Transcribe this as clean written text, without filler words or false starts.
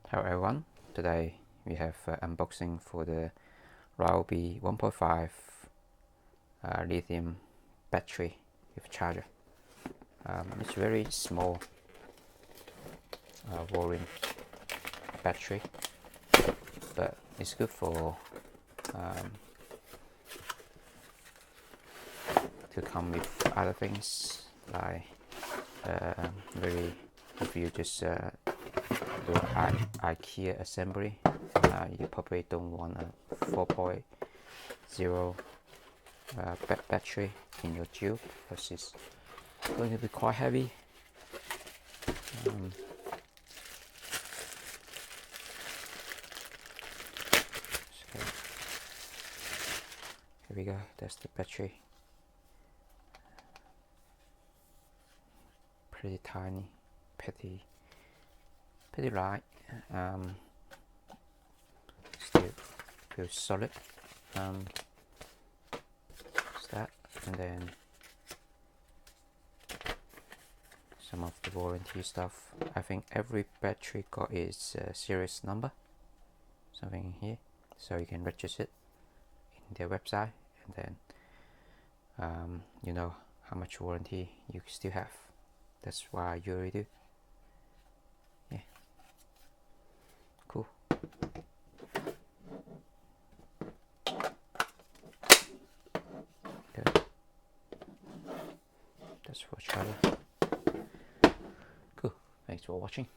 Hello everyone, today we have unboxing for the Ryobi 1.5 lithium battery with charger. It's very small volume battery, but it's good for to come with other things like very if you just do IKEA assembly, you probably don't want a 4.0 battery in your tube because it's going to be quite heavy. So here we go, that's the battery. Pretty tiny, pretty light, still feels solid. It's that, and then some of the warranty stuff. I think every battery got its series number, something in here, so you can register it in their website, and then you know how much warranty you still have. That's why I usually do. Yeah, cool. Good. That's for charger. Cool. Thanks for watching.